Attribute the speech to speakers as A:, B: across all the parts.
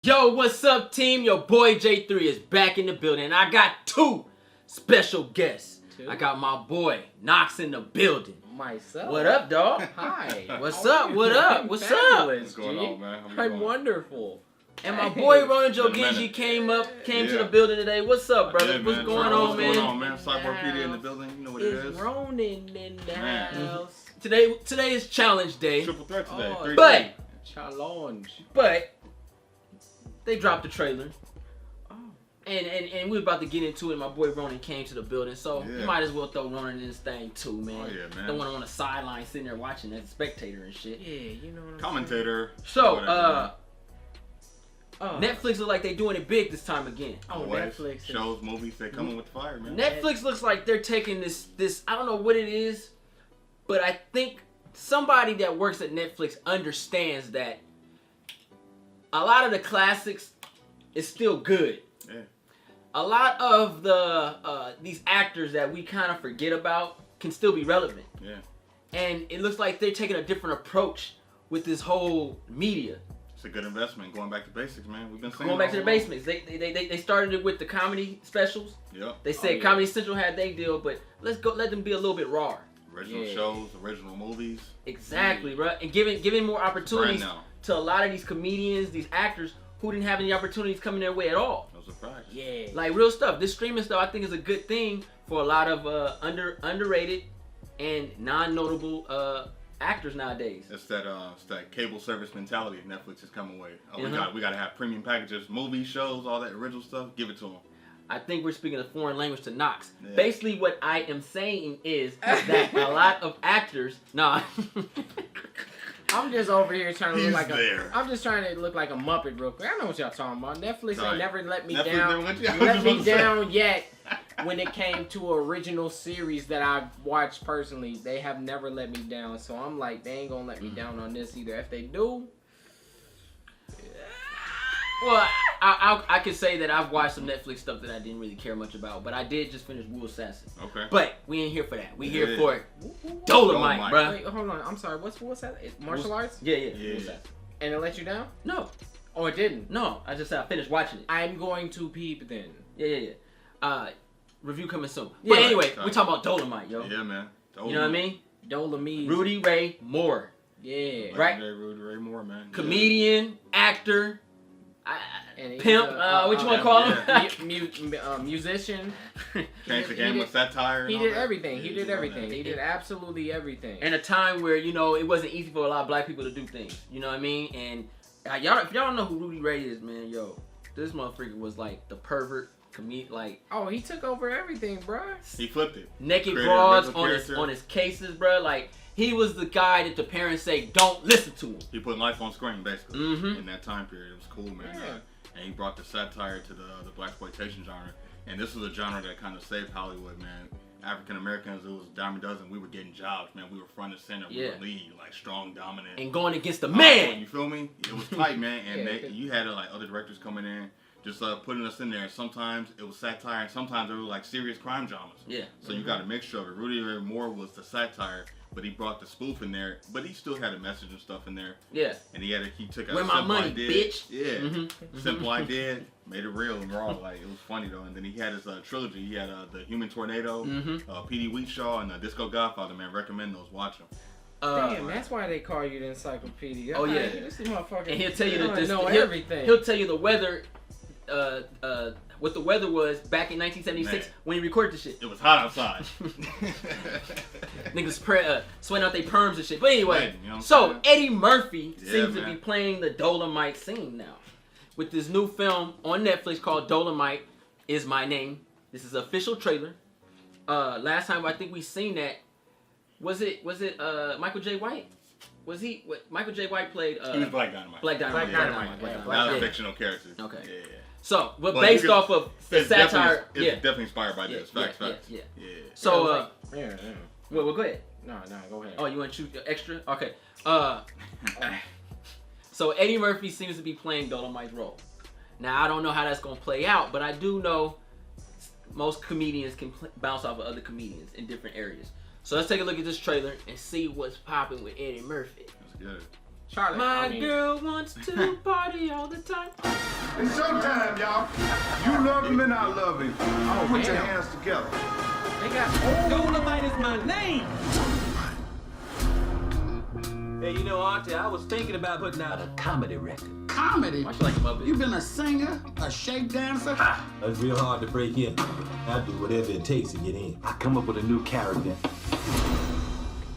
A: Yo, what's up, team? Your boy J3 is back in the building, and I got two special guests. I got my boy Knox in the building.
B: Myself.
A: What up, dog?
B: Hi.
A: What's up? What up? What's up?
C: What's going on, man?
B: I'm wonderful.
A: And my boy Ronan Joe Genji came to the building today. What's up, brother?
C: Yeah,
A: what's going on, man?
C: What's going on, man? Cyborpedia in the building. You know what it is.
B: Ronan in the house.
A: Today is challenge day.
C: Triple threat today.
B: Oh,
A: but
B: challenge.
A: They dropped the trailer.
B: Oh.
A: And we were about to get into it. My boy Ronan came to the building, so
C: Yeah.
A: you might as well throw Ronan in this thing too, man.
C: Oh yeah, man.
A: Don't want him on the sideline sitting there watching as a spectator and shit.
B: Yeah, you know what I'm
C: Commentator.
A: So,
C: whatever,
A: Netflix look like they're doing it big this time again.
B: Oh,
C: Always.
B: Netflix.
C: Shows, movies, they coming with the fire, man.
A: Netflix looks like they're taking this. I don't know what it is, but I think somebody that works at Netflix understands that a lot of the classics is still good.
C: Yeah.
A: A lot of the these actors that we kind of forget about can still be relevant.
C: Yeah.
A: And it looks like they're taking a different approach with this whole media.
C: It's a good investment. Going back to basics, man. We've been saying
A: Going back to the
C: all along.
A: basements. They started it with the comedy specials.
C: Yep.
A: They said
B: yeah.
A: Comedy Central had their deal, but let them be a little bit raw.
C: Original
B: Yeah.
C: shows, original movies.
A: Exactly, bro. And giving more opportunities
C: Right now.
A: to a lot of these comedians, these actors who didn't have any opportunities coming their way at all.
C: No surprise.
B: Yeah.
A: Like real stuff. This streaming stuff I think is a good thing for a lot of underrated and non-notable actors nowadays.
C: It's that cable service mentality Netflix is coming with. Oh,
A: Mhm.
C: we gotta have premium packages, movies, shows, all that original stuff. Give it to them.
A: I think we're speaking a foreign language to Knox.
C: Yeah.
A: Basically, what I am saying is that a lot of actors, nah.
B: I'm just over here trying to
C: He's
B: look like
C: there.
B: I'm just trying to look like a Muppet real quick. I know what y'all talking about. Netflix
C: Sorry.
B: ain't never let me
C: Netflix
B: down.
C: never let you down.
B: Let me down yet. When it came to original series that I've watched personally, they have never let me down. So I'm like, they ain't gonna let me down on this either. If they do,
A: Well, I could say that I've watched some Netflix stuff that I didn't really care much about, but I did just finish Wu Assassin.
C: Okay.
A: But we ain't here for that. We
C: Yeah.
A: here for Dolemite,
C: Dolemite.
A: bruh.
B: wait, hold on. I'm sorry. What's that? Martial arts?
A: Yeah.
C: Yeah.
A: Wu Assassin.
B: And it let you down?
A: No,
B: Oh, it didn't.
A: no. I just said I finished watching it.
B: I'm going to peep then.
A: Yeah. Review coming soon.
B: Yeah.
A: But anyway,
C: Sorry.
A: we talking about Dolemite, yo.
C: Yeah, man.
A: You know what I mean?
B: Dolemite.
A: Rudy Ray Moore,
B: Yeah.
A: Right.
C: Legendary Rudy Ray Moore, man. Yeah.
A: comedian, actor,
B: And he's
A: pimp. What you want to call him?
B: Musician.
C: Changed the
B: He
C: game
B: did-
C: with satire.
B: He
C: and
B: did
C: all that.
B: everything.
C: Yeah,
B: He did
C: all
B: everything.
C: that.
B: He did absolutely everything.
A: In a time where it wasn't easy for a lot of black people to do things. You know what I mean? And if y'all don't know who Rudy Ray is, man, yo, this motherfucker was like the pervert comedian, like
B: Oh, he took over everything, bruh.
C: He flipped it.
A: naked
C: Created a
A: broads
C: regular
A: on
C: character.
A: his cases, bro. Like he was the guy that the parents say don't listen to him.
C: He put life on screen, basically.
A: Mhm.
C: In that time period, it was cool, man.
B: Yeah.
C: And he brought the satire to the Blaxploitation genre. And this was a genre that kind of saved Hollywood, man. African Americans, it was a dime a dozen. We were getting jobs, man. We were front and center. We
A: Yeah.
C: were lead, like strong, dominant.
A: And going against the man.
C: You feel me? It was tight, man. And
B: Yeah,
C: you had like other directors coming in, just putting us in there. Sometimes it was satire, and sometimes it was like serious crime dramas.
A: Yeah.
C: So you got a mixture of it. Rudy Ray Moore was the satire, but he brought the spoof in there. But he still had a message and stuff in there.
A: Yeah.
C: And he took a
A: Where my
C: simple
A: money,
C: idea.
A: bitch?
C: Yeah.
A: Mhm.
C: Simple idea, made it real and raw. Like it was funny though. And then he had his trilogy. He had the Human Tornado,
A: Mhm.
C: P.D. Wheatshaw, and Disco Godfather. Man, recommend those. Watch them.
B: Damn, that's why they call you the encyclopedia.
A: Oh, yeah.
B: This motherfucker.
A: And he'll tell you that
B: know
A: he'll,
B: everything.
A: he'll tell you the weather, what the weather was back in 1976
C: Man.
A: when he recorded the shit.
C: It was hot outside.
A: Niggas sweating out their perms and shit. But anyway,
C: Right, you know what I'm
A: so
C: saying?
A: Eddie Murphy
C: Yeah,
A: seems to
C: man.
A: be playing the Dolemite scene now. With this new film on Netflix called Dolemite Is My Name. This is an official trailer. Last time I think we seen that, was it Michael J. White? Michael J. White played
C: He was Black Dynamite.
A: Black Dynamite.
B: Black Dynamite,
A: Black
B: yeah.
A: Dynamite.
C: Not a
A: Yeah.
C: fictional character.
A: Okay.
C: Yeah.
A: So, but
C: Well,
A: based
C: you could-
A: off of the
C: It's definitely-
A: satire,
C: It's
A: yeah.
C: definitely inspired by this.
A: Yeah,
C: Facts, facts.
A: yeah.
C: Yeah.
A: So,
B: yeah.
A: well, go ahead.
B: No, go ahead.
A: Oh, you want to shoot extra? Okay. So Eddie Murphy seems to be playing Dolemite's role. Now I don't know how that's gonna play out, but I do know most comedians can bounce off of other comedians in different areas. So let's take a look at this trailer and see what's popping with Eddie Murphy.
C: That's good.
B: Charlotte.
A: My girl wants to party all the time.
D: It's showtime, y'all. You love him and I love him. Put your hands together.
B: They got
E: Dolemite is my name. Hey, you know, Auntie, I was thinking about putting out a comedy record.
F: Comedy?
A: Why you like him up
F: You been a singer, a shake dancer?
E: It's real hard to break in. I do whatever it takes to get in. I come up with a new character.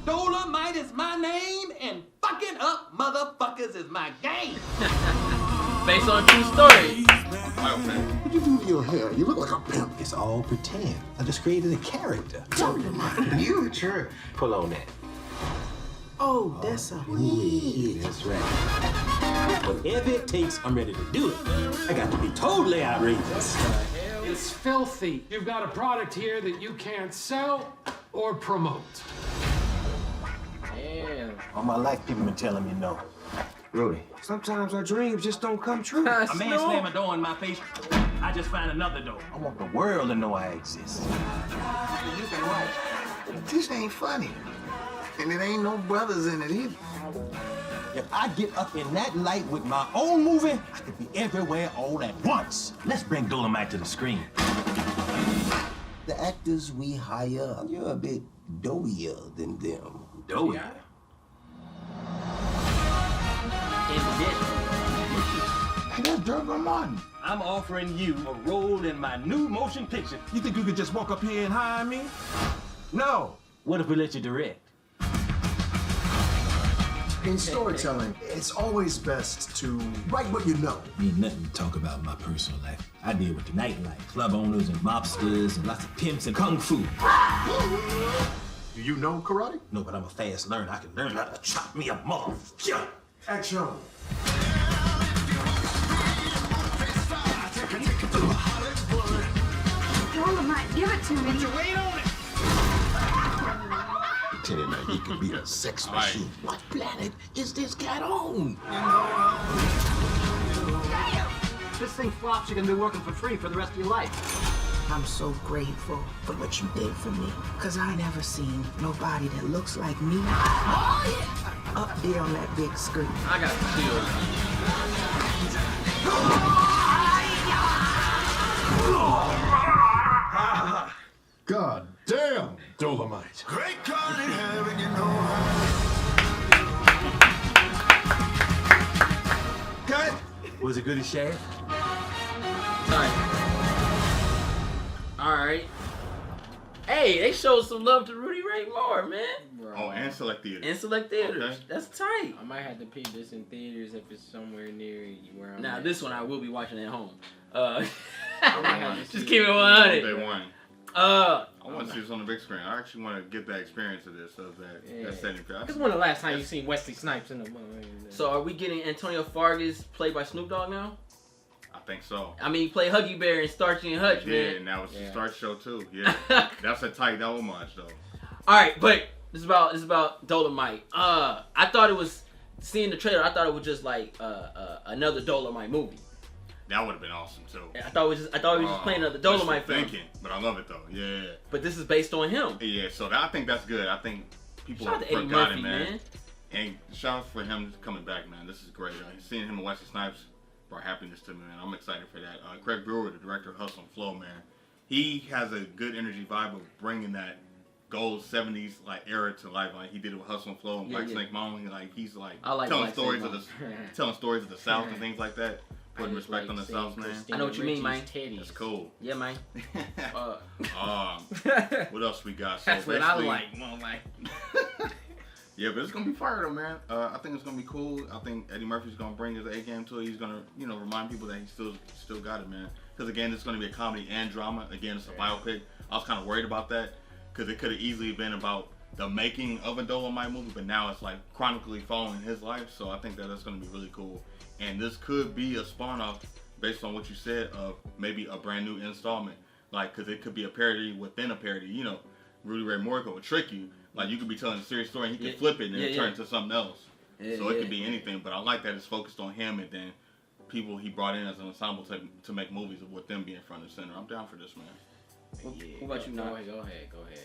E: Dolemite is my name, and fucking up motherfuckers is my game.
A: Based on true story.
F: What'd you do to your hair? You look like a pimp.
E: It's all pretend. I just created a character.
F: You true.
E: Pull on that.
F: Oh, that's a wig.
E: That's right. Whatever it takes, I'm ready to do it. I got to be totally outrageous.
G: It's filthy. You've got a product here that you can't sell or promote.
B: damn.
E: All my life, people been telling me no.
H: Rudy, sometimes our dreams just don't come true.
E: A man slam a door in my face, I just find another door. I want the world to know I exist.
F: You been right. This ain't funny. And it ain't no brothers in it either.
E: If I get up in that light with my own movie, I could be everywhere all at once. Let's bring Dolemite to the screen.
H: The actors we hire, you're a bit doughier than them.
E: Doughy?
F: Hey, that's Durga Martin.
E: I'm offering you a role in my new motion picture. You think you could just walk up here and hire me? No. What if we let you direct?
I: In storytelling, it's always best to write what you know.
E: Ain't nothing to talk about my personal life. I deal with the nightlife, club owners and mobsters and lots of pimps and kung fu.
I: Do you know karate?
E: No, but I'm a fast learner. I can learn how to chop me a motherfucker.
I: Action.
J: Dolemite, give it to me.
F: Tell you now, you can be a sex machine. What planet is this cat on?
G: This thing flops, you're gonna be working for free for the rest of your life.
K: I'm so grateful for what you did for me, cause I never seen nobody that looks like me up there on that big screen.
A: I got
I: God damn, Dolemite.
F: Great God in heaven, you know.
E: Cut! Was it good as Shad?
A: Sorry. Alright. Hey, they showed some love to Rudy Ray Moore, man.
B: Bro.
C: Oh, and Select Theater.
A: And Select Theaters.
C: Okay.
A: That's tight.
B: I might have to peep this in theaters if it's somewhere near where I'm
A: Now,
B: at.
A: this one I will be watching at home.
B: have to
A: Just
B: see
A: keep it
B: it.
A: 100.
C: Day one.
A: Uh,
C: I want to see this on the big screen. I actually want to get that experience of this, of that setting.
B: Because when the last time you seen Wesley Snipes in the movie?
A: so are we getting Antonio Fargas played by Snoop Dogg now?
C: I think so.
A: I mean, he played Huggy Bear in Starchy and Hutch,
C: Yeah,
A: man.
C: and that was the
B: Yeah.
C: start show too. Yeah, that's a tight homage though.
A: All right, but this is about Dolemite. I thought it was seeing the trailer. I thought it was just like another Dolemite movie.
C: That would have been awesome too.
A: I thought it was just playing another Dolemite film.
C: Thinking, but I love it though. Yeah.
A: But this is based on him.
C: Yeah, so I think that's good. I think people
A: Shout out
C: have
A: to Eddie
C: forgotten,
A: Murphy, man.
C: And shout out for him coming back, man. This is great. Seeing him and Wesley Snipes brought happiness to me, man. I'm excited for that. Craig Brewer, the director of Hustle and Flow, man. He has a good energy vibe of bringing that gold 70s like era to life. Like he did it with Hustle and Flow and Black Snake Mountain. Like he's like,
A: I like
C: telling
A: Black
C: stories
A: Snake
C: of the telling stories of the South and things like that. Putting respect on the South, man.
A: I know what you mean, man.
C: That's cool.
A: Yeah, man.
C: What else we got? So
B: That's what I like, more like.
C: Yeah, but it's gonna be fire though, man. I think it's gonna be cool. I think Eddie Murphy's gonna bring his A game to it. He's gonna, remind people that he still got it, man. Because again, it's gonna be a comedy and drama. Again, it's a biopic. I was kind of worried about that because it could have easily been about the making of a Dolemite movie, but now it's like chronically following his life. So I think that's gonna be really cool. And this could be a spawn off based on what you said of maybe a brand new installment, like because it could be a parody within a parody. Rudy Ray Moore would trick you. Like you could be telling a serious story and he could flip it and then turn it to something else. So it could be anything. But I like that it's focused on him and then people he brought in as an ensemble to make movies with them being front and center. I'm down for this, man.
A: Who about you,
B: Go
A: now?
B: ahead.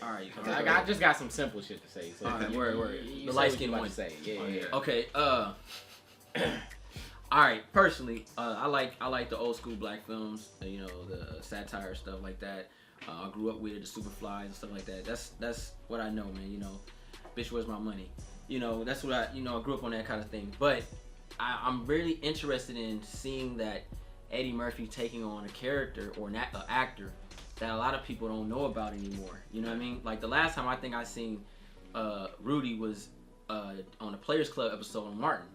A: All right.
B: I just got some simple shit to say. So
A: All right,
B: you-
A: word.
B: you
A: The
B: say
A: light
B: what
A: skin
B: you about
A: one.
B: to say. Yeah.
A: Okay. All right. Personally, I like the old school black films. You know, the satire stuff like that. I grew up with it, the Superflies and stuff like that. That's what I know, man. You know, bitch, where's my money? You know, that's what I grew up on that kind of thing. But I'm really interested in seeing that Eddie Murphy taking on a character or an actor that a lot of people don't know about anymore. You know what I mean? Like the last time I think I seen Rudy was on a Players Club episode on Martin.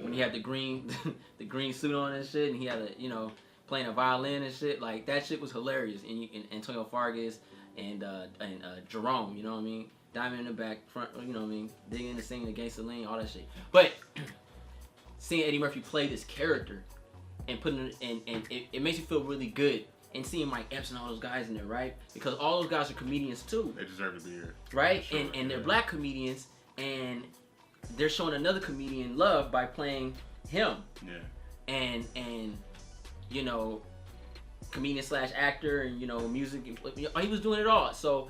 A: When he had the green the green suit on and shit, and he had playing a violin and shit. Like that shit was hilarious. And Antonio Fargas and Jerome, you know what I mean? Diamond in the back, front, you know what I mean? Digging in the singing against the lean, all that shit. But seeing Eddie Murphy play this character and putting it and it makes you feel really good. And seeing Mike Epps and all those guys in there, right? Because all those guys are comedians too.
C: They deserve to be here.
A: Right?
C: Sure,
A: and they're black comedians, and they're showing another comedian love by playing him.
C: Yeah.
A: And you know, comedian / actor, and you know, music. He was doing it all. So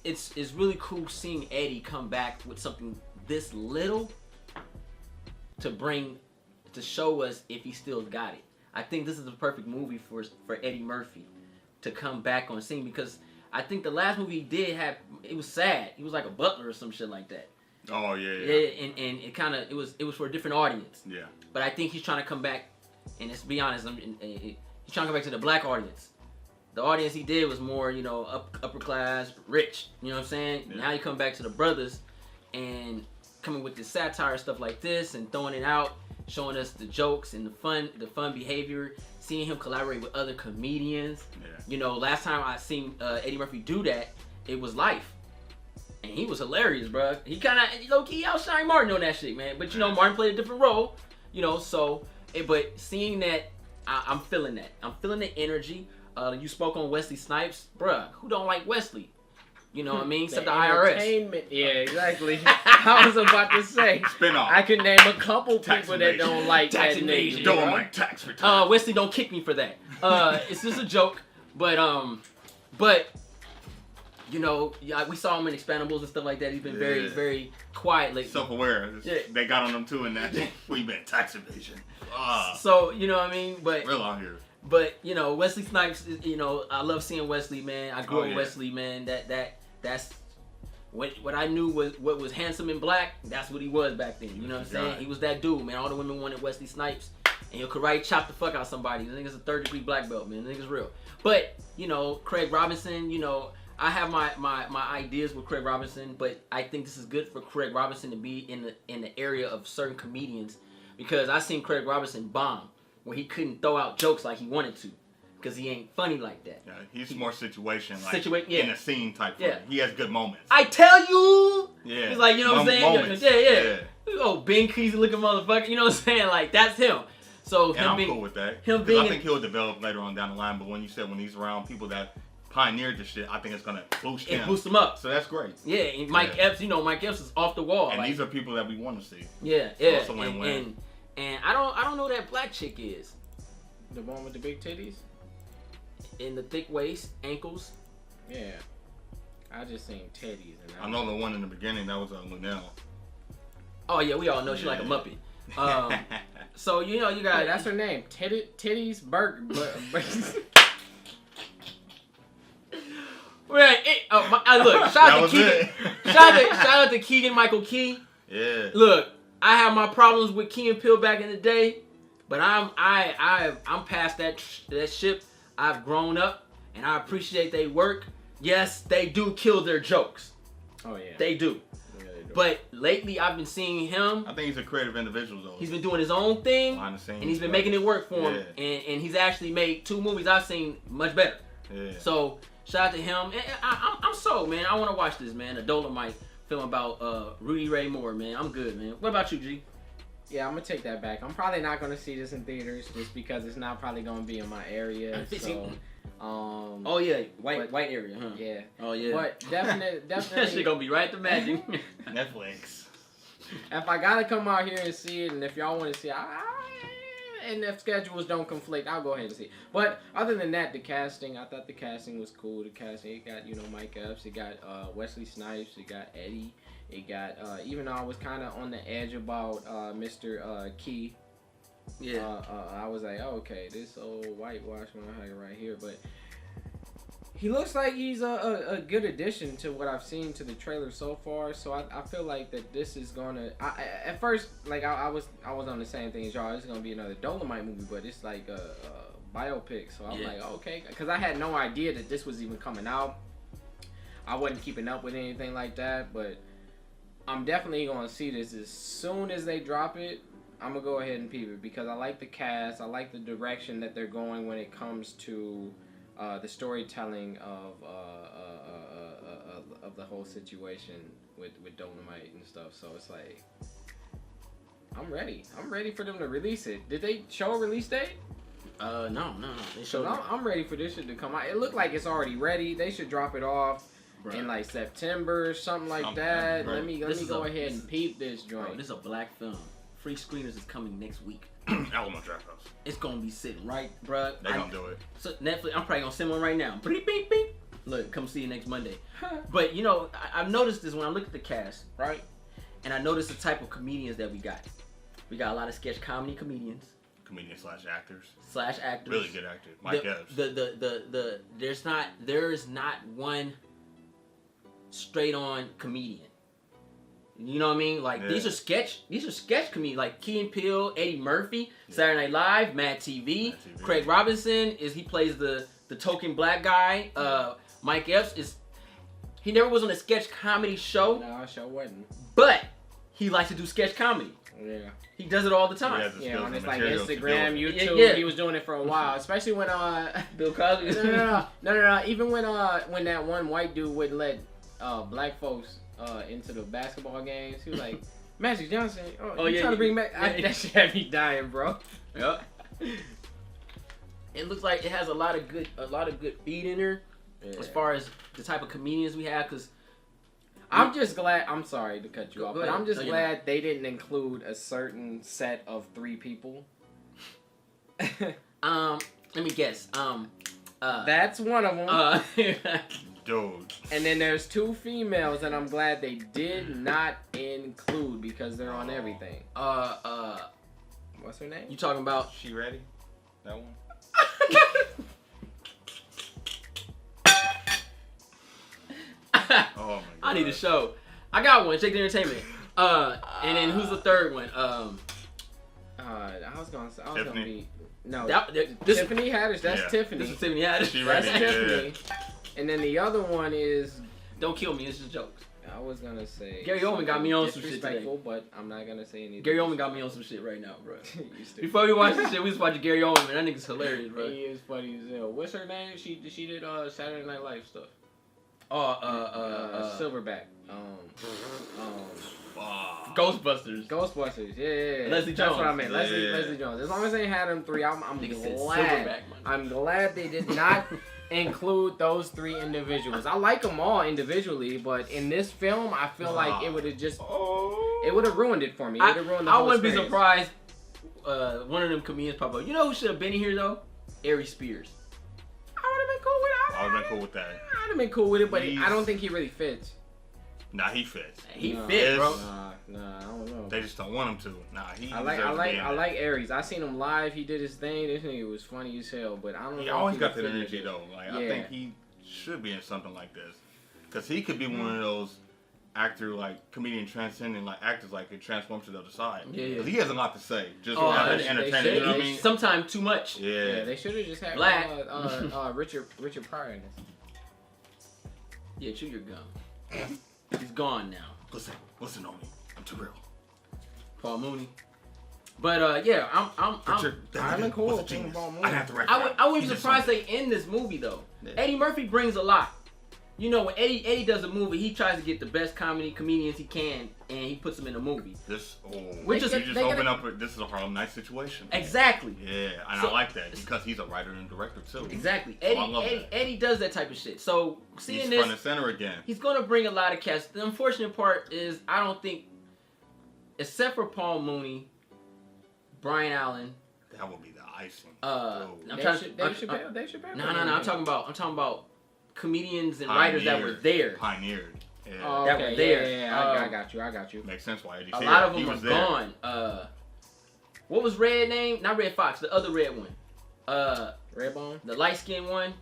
A: it's really cool seeing Eddie come back with something this little to show us if he still got it. I think this is the perfect movie for Eddie Murphy to come back on scene, because I think the last movie he did it was sad. He was like a butler or some shit like that.
C: Oh yeah.
A: And it kind of it was for a different audience.
C: Yeah.
A: But I think he's trying to come back, and let's be honest, he's trying to come back to the black audience. The audience he did was more, you know, upper class, rich. You know what I'm saying? Yeah. Now he come back to the brothers and coming with this satire stuff like this and throwing it out, showing us the jokes and the fun behavior, seeing him collaborate with other comedians. Yeah. You know, last time I seen Eddie Murphy do that, it was Life. And he was hilarious, bro. He kind of low-key outshined Martin on that shit, man. But, you know, Martin played a different role, you know, so, but seeing that, I'm feeling that. I'm feeling the energy. You spoke on Wesley Snipes. Bruh, who don't like Wesley? You know what I mean? Except the IRS.
B: Yeah, exactly. I was about to say.
C: Spin-off.
B: I could name a couple people that don't like
A: tax
B: that
A: evasion.
B: nigga.
C: Don't like tax return.
A: Wesley, don't kick me for that. It's just a joke. But you know, we saw him in Expendables and stuff like that. He's been very, very quiet lately.
C: Self-aware.
A: Yeah.
C: They got on him too in that. We've been tax evasion.
A: So, you know what I mean? But
C: real out here.
A: But, you know, Wesley Snipes, you know, I love seeing Wesley, man. I grew up with Wesley, man. That's what I knew was what was handsome and black. That's what he was back then. You know what I'm saying? He was that dude, man. All the women wanted Wesley Snipes. And he'll karate chop the fuck out somebody. The nigga's a 3rd-degree black belt, man. The nigga's real. But, you know, Craig Robinson, you know, I have my ideas with Craig Robinson, but I think this is good for Craig Robinson to be in the area of certain comedians, because I seen Craig Robinson bomb where he couldn't throw out jokes like he wanted to, because he ain't funny like that.
C: Yeah, he's more situation, like in a scene type.
A: Yeah.
C: He has good moments.
A: I tell you.
C: Yeah.
A: He's like, you know what I'm saying?
C: Moments.
A: Yeah. Oh, Ben Keezy looking motherfucker. You know what I'm saying? Like, that's him. So
C: and I'm cool with that.
A: Him being
C: I think he'll develop later on down the line. But when you said when he's around people that pioneered the shit, I think it's gonna boost him.
A: Boost him up.
C: So that's great.
A: Yeah, and Mike Epps, you know, Mike Epps is off the wall.
C: And
A: like,
C: these are people that we want to see.
A: Yeah.
C: So win-win.
A: And I don't know who that black chick is.
B: The one with the big titties?
A: In the thick waist, ankles.
B: Yeah. I just seen titties. And
C: I know the one in the beginning, that was Lunel.
A: Oh yeah, we all know she like a Muppet. So you know you got.
B: Yeah, that's her name. Titties Burger.
A: Right. Look. Shout out to Keegan. Shout out to Keegan Michael Key.
C: Yeah.
A: Look, I have my problems with Key and Peele back in the day, but I'm past that ship. I've grown up, and I appreciate their work. Yes, they do kill their jokes.
B: Oh yeah.
A: They do. But lately, I've been seeing him.
C: I think he's a creative individual, though.
A: He's been doing his own thing,
C: behind the scenes,
A: and he's been making it work for him. And he's actually made 2 movies I've seen much better.
C: Yeah.
A: So shout out to him. And I'm sold, man. I want to watch this, man. A Dolemite film about Rudy Ray Moore, man. I'm good, man. What about you, G?
B: Yeah, I'm gonna take that back. I'm probably not gonna see this in theaters just because it's not probably gonna be in my area. So,
A: oh yeah, white area, huh?
B: Yeah.
A: Oh yeah.
B: But definitely.
A: That shit gonna be right to Magic.
C: Netflix.
B: If I gotta come out here and see it, and if y'all want to see it, And if schedules don't conflict, I'll go ahead and see. But other than that, the casting, I thought the casting was cool. The casting, it got, you know, Mike Epps, it got Wesley Snipes, it got Eddie, it got, even though I was kind of on the edge about Mr. Key. Yeah. I was like, oh, okay, this old whitewash motherfucker right here, but he looks like he's a good addition to what I've seen to the trailer so far. So I feel like that this is gonna. At first, like I was on the same thing as y'all. It's gonna be another Dolemite movie, but it's like a biopic. So I'm like, okay, because I had no idea that this was even coming out. I wasn't keeping up with anything like that, but I'm definitely gonna see this as soon as they drop it. I'm gonna go ahead and peep it because I like the cast. I like the direction that they're going when it comes to the storytelling of the whole situation with Dolemite and stuff. So it's like, I'm ready. I'm ready for them to release it. Did they show a release date?
A: No. They showed.
B: I'm ready for this shit to come out. It looked like it's already ready. They should drop it off in like September, something like that. Let me go ahead and peep this joint.
A: Bro, this is a black film. Free screeners is coming next week.
C: Alamo Draft House.
A: It's gonna be sitting right, bruh.
C: They gonna do it.
A: So Netflix, I'm probably gonna send one right now. Beep, beep, beep. Look, come see you next Monday. But you know, I've noticed this when I look at the cast, right? And I noticed the type of comedians that we got. We got a lot of sketch comedy comedians.
C: Comedians / actors.
A: /
C: Really good actors. Mike Epps.
A: There is not one straight on comedian. You know what I mean? Like these are sketch comedians like Key and Peele, Eddie Murphy, Saturday Night Live, Mad TV. Craig Robinson he plays the token black guy. Mike Epps he never was on a sketch comedy show.
B: No, show wasn't.
A: But he likes to do sketch comedy.
B: Yeah.
A: He does it all the time.
B: Yeah, on his like Instagram, YouTube, he was doing it for a while. Especially when
A: Bill Cosby.
B: No. Even when that one white dude wouldn't let black folks into the basketball games, he was like, Magic Johnson, you trying to bring back? That shit had me dying, bro.
A: Yep. It looks like it has a lot of good feed in there, as far as the type of comedians we have. Cause
B: I'm just glad. I'm sorry to cut you off, but I'm just glad they didn't include a certain set of 3 people.
A: Let me guess.
B: That's one of them.
C: Dude.
B: And then there's 2 females, and I'm glad they did not include because they're on everything. What's her name?
A: You talking about?
C: She Ready? That one? Oh my God.
A: I need a show. I got one. Check the Entertainment. And then who's the third one?
B: I was gonna be no.
A: Tiffany
B: Haddish. That's Tiffany.
A: This is Tiffany Haddish.
B: That's Tiffany. And then the other one is.
A: Don't kill me. It's just jokes.
B: I was gonna say.
A: Gary Oldman got me on some shit today.
B: But I'm not gonna say anything.
A: Gary Oldman got me on some shit right now, bro. Before we watch this shit, we was watching Gary Oldman. That nigga's hilarious, bro.
B: He is funny as hell. What's her name? She did Saturday Night Live stuff. Silverback.
A: Ghostbusters.
B: Yeah.
A: Leslie Jones.
B: That's what I meant. Leslie Jones. As long as they had them 3, I'm glad. I'm glad they did not include those 3 individuals. I like them all individually, but in this film, I feel like it would have just it would have ruined it for me. It would have ruined the whole
A: I wouldn't
B: experience.
A: be surprised. One of them comedians pop up. You know who should have been here though? Ari Spears.
B: I would have been cool with it.
C: I would have been cool with that.
B: I'd have been cool with it, but I don't think he really fits.
C: Nah, he fits.
A: He fits, bro.
B: Nah, I don't know.
C: They just don't want him to. Nah,
B: I like Aries. I seen him live. He did his thing. This nigga was funny as hell, but I don't know.
C: He always got that energy though. Like I think he should be in something like this, cause he could be one of those comedian transcending actors it transforms to the other side.
A: Yeah.
C: Cause he has a lot to say. Just entertaining. You know what I mean?
A: Sometimes too much.
C: Yeah.
B: They should have just had
A: Black.
B: Richard Pryor in this.
A: Yeah, chew your gum. He's gone now.
C: Listen on me. I'm too real.
A: Paul Mooney. But yeah,
B: I'm cool with Paul Mooney.
A: I wouldn't be surprised they end this movie though. Yeah. Eddie Murphy brings a lot. You know, when Eddie does a movie, he tries to get the best comedians he can, and he puts them in a movie.
C: This is a Harlem Nights situation. Man.
A: Exactly.
C: Yeah, and I like that because he's a writer and director too.
A: Exactly.
C: So
A: Eddie does that type of shit. So seeing this,
C: front and center again. He's
A: gonna bring a lot of cast. The unfortunate part is I don't think, except for Paul Mooney, Brian Allen,
C: That would be the icing.
B: Dave Chappelle.
A: No. I'm talking about comedians and writers that were there.
C: Pioneered. Yeah.
B: Oh,
A: that were there.
B: Yeah, I got you.
C: Makes sense why Eddie.
A: A lot of them are gone. What was Red name? Not Red Fox. The other red one.
B: Redbone.
A: The light skinned one.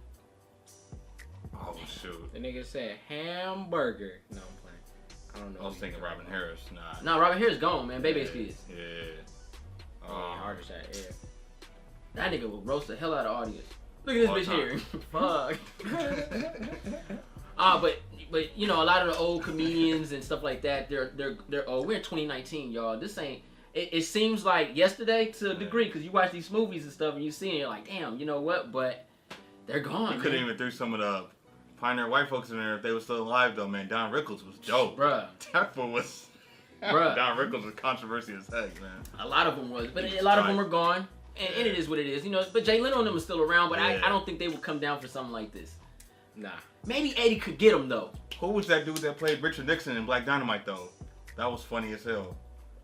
C: Oh shoot.
B: The nigga said hamburger. No, I'm playing. I don't know.
C: I was thinking Robin Harris.
A: Nah, Robin Harris gone, man. Baby's kids.
C: Yeah.
B: Hard to say. Yeah.
A: That nigga will roast the hell out of the audience. Look at this bitch here. Fuck. But you know, a lot of the old comedians and stuff like that, they're old. We're in 2019, y'all. This ain't. It seems like yesterday to a degree, because you watch these movies and stuff and you see it, you're like, damn, you know what? But they're gone.
C: You couldn't even throw some of the pioneer white folks in there if they were still alive, though, man. Don Rickles was dope.
A: Bruh.
C: That fool was. Bruh. Don Rickles was controversy as heck, man.
A: A lot of them was, but a lot of them are gone. And it is what it is, you know. But Jay Leno and them are still around, but I don't think they would come down for something like this.
B: Nah.
A: Maybe Eddie could get him though.
C: Who was that dude that played Richard Nixon in Black Dynamite though? That was funny as hell.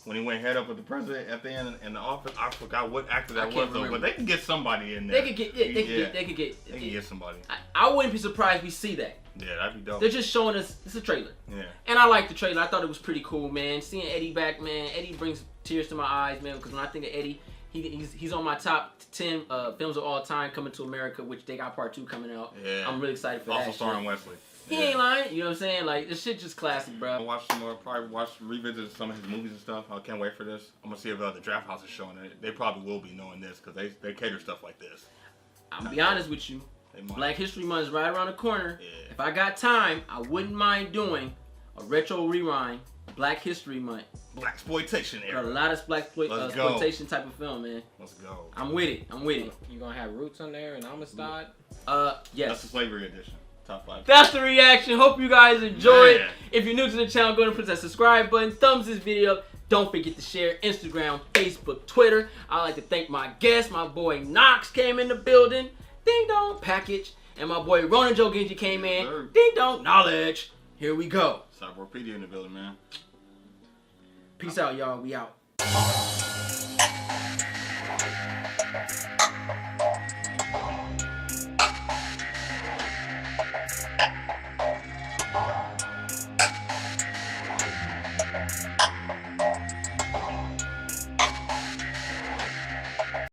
C: When he went head up with the president at the end in the office, I forgot what actor that was though. But they can get somebody in there.
A: They could get
C: somebody.
A: I wouldn't be surprised if we see that.
C: Yeah, that'd be dope.
A: They're just showing us. It's a trailer.
C: Yeah.
A: And I like the trailer. I thought it was pretty cool, man. Seeing Eddie back, man. Eddie brings tears to my eyes, man. Because when I think of Eddie, he's on my top 10 films of all time coming to America, which they got part 2 coming out.
C: Yeah.
A: I'm really excited for that.
C: Also starring Wesley.
A: He ain't lying. You know what I'm saying? Like, this shit just classic, bro.
C: I'll watch some more. Probably revisit some of his movies and stuff. I can't wait for this. I'm gonna see if the Draft House is showing it. They probably will be knowing this because they cater stuff like this.
A: I'm gonna be honest with you. Black History Month is right around the corner. Yeah. If I got time, I wouldn't mind doing a retro rewind Black History Month.
C: Blaxploitation era.
A: A lot of exploitation type of film, man.
C: Let's go.
A: I'm with it.
B: You gonna have Roots on there and Amistad?
A: Yes.
C: That's the slavery edition. Top 5.
A: That's the reaction. Hope you guys enjoyed. If you're new to the channel, go ahead and press that subscribe button. Thumbs this video up. Don't forget to share Instagram, Facebook, Twitter. I'd like to thank my guest. My boy Knox came in the building. Ding dong package. And my boy Ronan Joe Genji came in. Ding dong knowledge. Here we go.
C: Cyborgpedia in the building, man.
A: Peace out, y'all. We out.